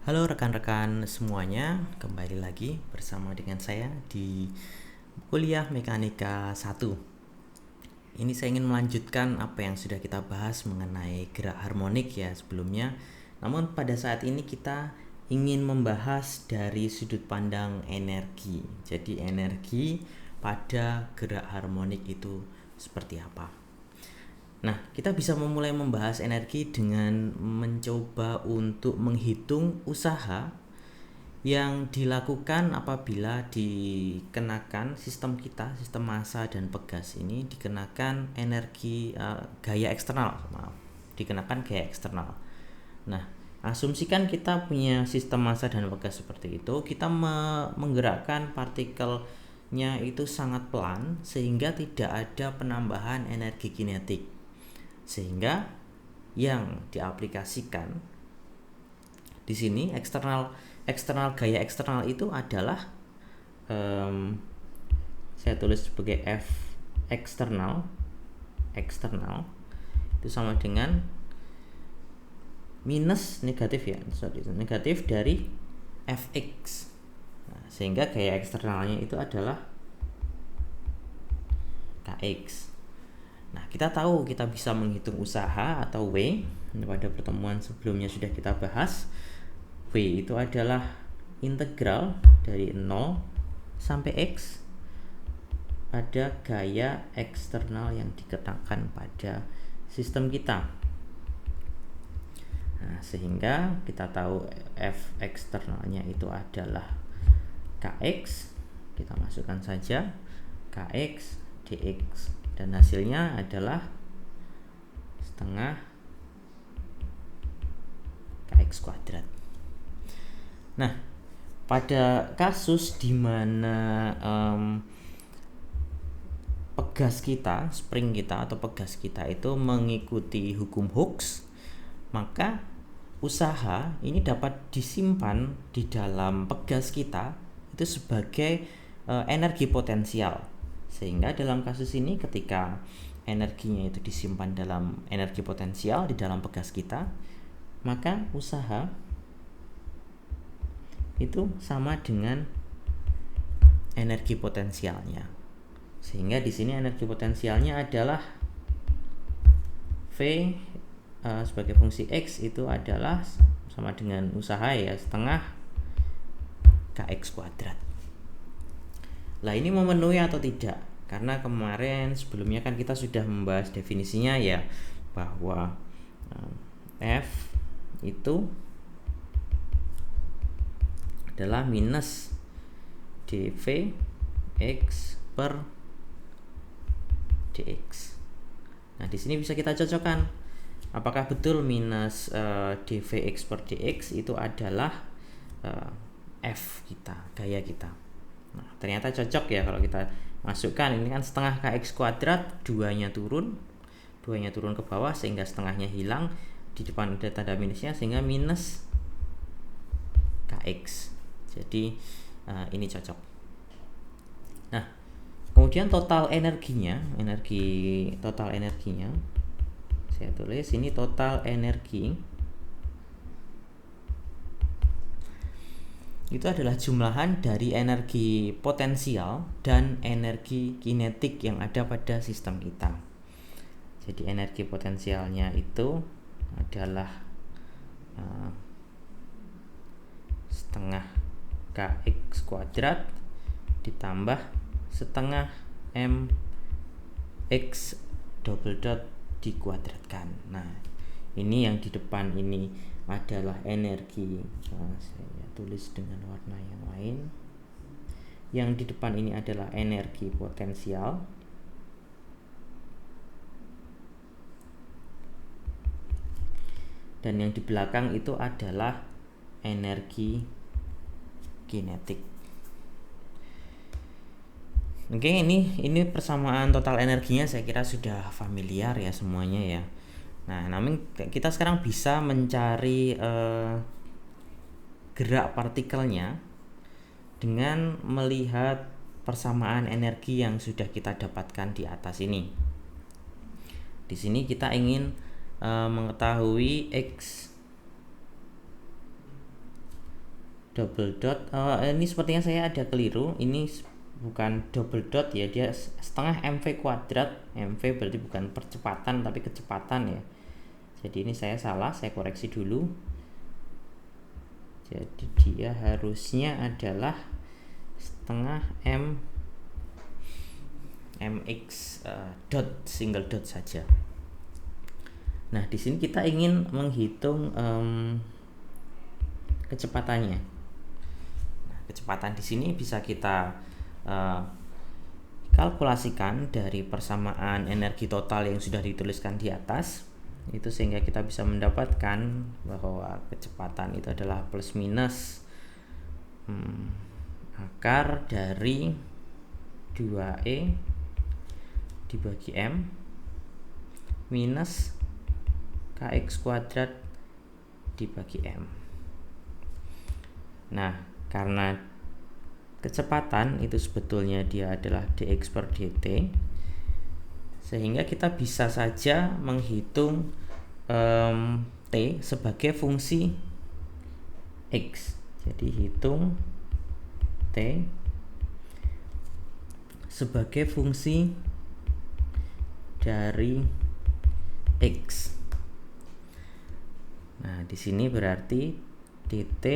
Halo rekan-rekan semuanya, kembali lagi bersama dengan saya di kuliah Mekanika 1. Ini saya ingin melanjutkan apa yang sudah kita bahas mengenai gerak harmonik ya sebelumnya. Namun pada saat ini kita ingin membahas dari sudut pandang energi. Jadi energi pada gerak harmonik itu seperti apa? Nah, kita bisa memulai membahas energi dengan mencoba untuk menghitung usaha yang dilakukan apabila dikenakan sistem massa dan pegas ini dikenakan gaya eksternal, dikenakan gaya eksternal. Nah, asumsikan kita punya sistem massa dan pegas seperti itu, kita menggerakkan partikelnya itu sangat pelan sehingga tidak ada penambahan energi kinetik. Sehingga yang diaplikasikan di sini gaya eksternal itu adalah saya tulis sebagai F eksternal itu sama dengan minus negatif dari Fx. Nah, sehingga gaya eksternalnya itu adalah Kx. Nah, kita tahu kita bisa menghitung usaha atau W. Pada pertemuan sebelumnya sudah kita bahas. W itu adalah integral dari 0 sampai X pada gaya eksternal yang dikenakan pada sistem kita. Nah, sehingga kita tahu F eksternalnya itu adalah Kx. Kita masukkan saja Kx dx dan hasilnya adalah setengah Kx kuadrat. Nah, pada kasus di mana spring kita atau pegas kita itu mengikuti hukum Hooke, maka usaha ini dapat disimpan di dalam pegas kita itu sebagai energi potensial. Sehingga dalam kasus ini ketika energinya itu disimpan dalam energi potensial di dalam pegas kita, maka usaha itu sama dengan energi potensialnya. Sehingga di sini energi potensialnya adalah V sebagai fungsi X itu adalah sama dengan usaha ya, setengah Kx kuadrat. Lah, ini memenuhi atau tidak? Karena kemarin sebelumnya kan kita sudah membahas definisinya ya, bahwa F itu adalah minus dV X per dx. Nah, di sini bisa kita cocokkan apakah betul minus dV X per dx itu adalah F kita, gaya kita. Nah, ternyata cocok ya kalau kita masukkan. Ini kan setengah Kx kuadrat, duanya turun ke bawah sehingga setengahnya hilang, di depan ada tanda minusnya sehingga minus Kx. Jadi ini cocok. Nah, kemudian total energinya saya tulis ini total energi itu adalah jumlahan dari energi potensial dan energi kinetik yang ada pada sistem kita. Jadi energi potensialnya itu adalah setengah Kx kuadrat ditambah setengah mx double dot dikuadratkan. Nah, ini yang di depan ini adalah energi, saya tulis dengan warna yang lain. Yang di depan ini adalah energi potensial, dan yang di belakang itu adalah energi kinetik. Oke, ini persamaan total energinya saya kira sudah familiar ya semuanya ya. Nah, namun kita sekarang bisa mencari gerak partikelnya dengan melihat persamaan energi yang sudah kita dapatkan di atas ini. Di sini kita ingin mengetahui X double dot. Ini sepertinya saya ada keliru, ini bukan double dot ya, dia setengah mv kuadrat. Mv berarti bukan percepatan tapi kecepatan ya, jadi ini saya salah, saya koreksi dulu. Jadi dia harusnya adalah setengah mx dot, single dot saja. Nah, di sini kita ingin menghitung kecepatannya. Nah, kecepatan di sini bisa kita kalkulasikan dari persamaan energi total yang sudah dituliskan di atas. Itu sehingga kita bisa mendapatkan bahwa kecepatan itu adalah plus minus akar dari 2E dibagi M minus kx kuadrat dibagi M. Nah, karena kecepatan itu sebetulnya dia adalah dx per dt, sehingga kita bisa saja menghitung t sebagai fungsi x. Jadi hitung t sebagai fungsi dari x. Nah, di sini berarti dt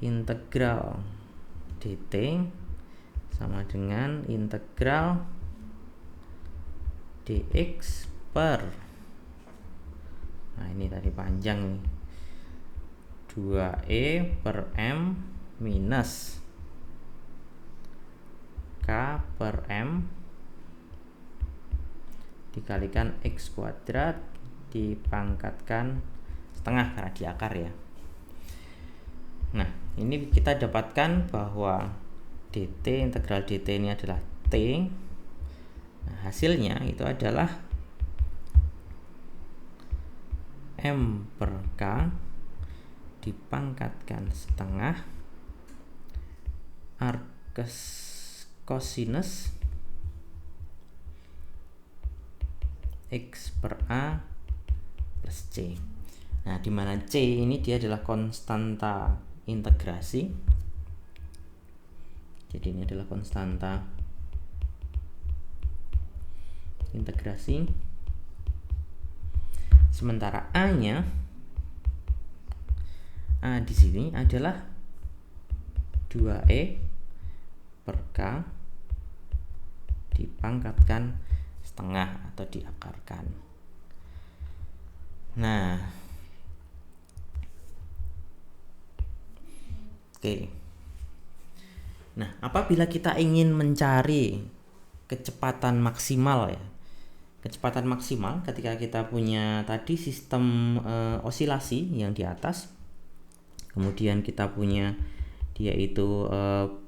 integral dt sama dengan integral dx per, nah ini tadi panjang nih, 2e per m minus k per m dikalikan x kuadrat dipangkatkan setengah karena di akar ya. Nah, ini kita dapatkan bahwa dt, integral dt ini adalah t. Nah, hasilnya itu adalah m per k dipangkatkan setengah arcus cosinus x per a plus c. Nah, di mana c ini dia adalah konstanta integrasi. Jadi ini adalah konstanta integrasi. Sementara a-nya, a di sini adalah 2e per k dipangkatkan setengah atau diakarkan. Nah, oke. Nah, apabila kita ingin mencari kecepatan maksimal ya, kecepatan maksimal ketika kita punya tadi sistem osilasi yang di atas, kemudian kita punya dia itu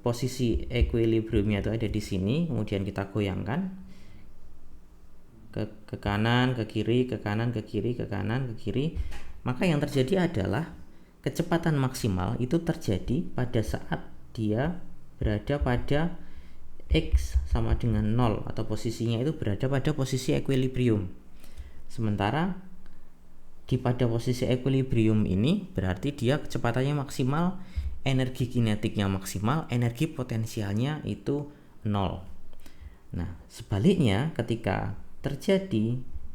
posisi equilibriumnya itu ada di sini, kemudian kita goyangkan ke kanan, ke kiri, ke kanan, ke kiri, ke kanan, ke kiri, maka yang terjadi adalah kecepatan maksimal itu terjadi pada saat dia berada pada x sama dengan 0 atau posisinya itu berada pada posisi equilibrium. Sementara pada posisi equilibrium ini berarti dia kecepatannya maksimal, energi kinetiknya maksimal, energi potensialnya itu 0. Nah, sebaliknya ketika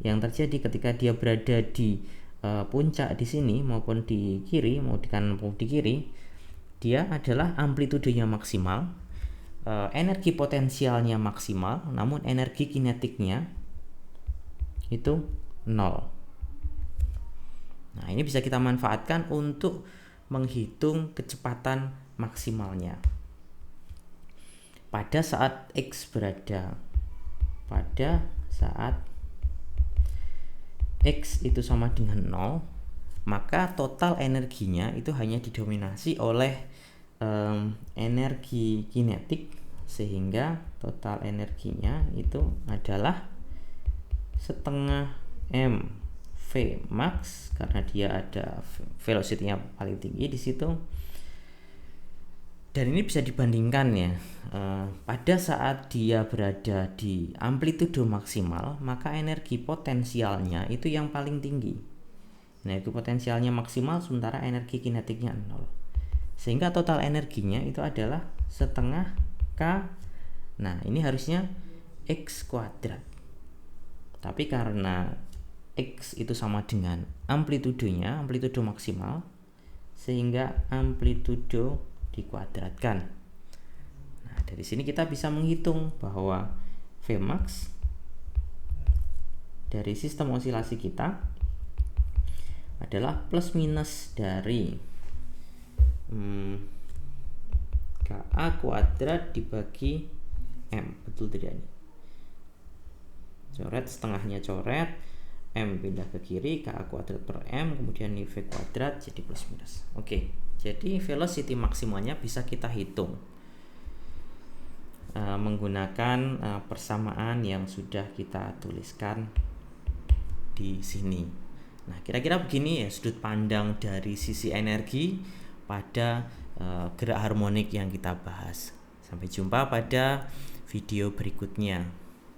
yang terjadi ketika dia berada di puncak di sini maupun di kiri, mau di kanan maupun di kiri, dia adalah amplitudenya maksimal, energi potensialnya maksimal, namun energi kinetiknya itu 0. Nah, ini bisa kita manfaatkan untuk menghitung kecepatan maksimalnya pada saat x berada, pada saat x itu sama dengan 0, maka total energinya itu hanya didominasi oleh energi kinetik, sehingga total energinya itu adalah setengah m v max karena dia ada velocity-nya paling tinggi di situ. Dan ini bisa dibandingkan ya, pada saat dia berada di amplitudo maksimal, maka energi potensialnya itu yang paling tinggi. Nah, itu potensialnya maksimal sementara energi kinetiknya 0. Sehingga total energinya itu adalah setengah K. Nah, ini harusnya X kuadrat. Tapi karena X itu sama dengan amplitudenya, amplitudo maksimal, sehingga amplitudo dikuadratkan. Nah, dari sini kita bisa menghitung bahwa Vmax dari sistem osilasi kita adalah plus minus dari Ka kuadrat dibagi M. Betul tidak ini? Coret setengahnya, coret M pindah ke kiri, Ka kuadrat per M, kemudian ini V kuadrat jadi plus minus. Oke, jadi velocity maksimalnya bisa kita hitung menggunakan persamaan yang sudah kita tuliskan di sini. Nah, kira-kira begini ya sudut pandang dari sisi energi pada gerak harmonik yang kita bahas. Sampai jumpa pada video berikutnya.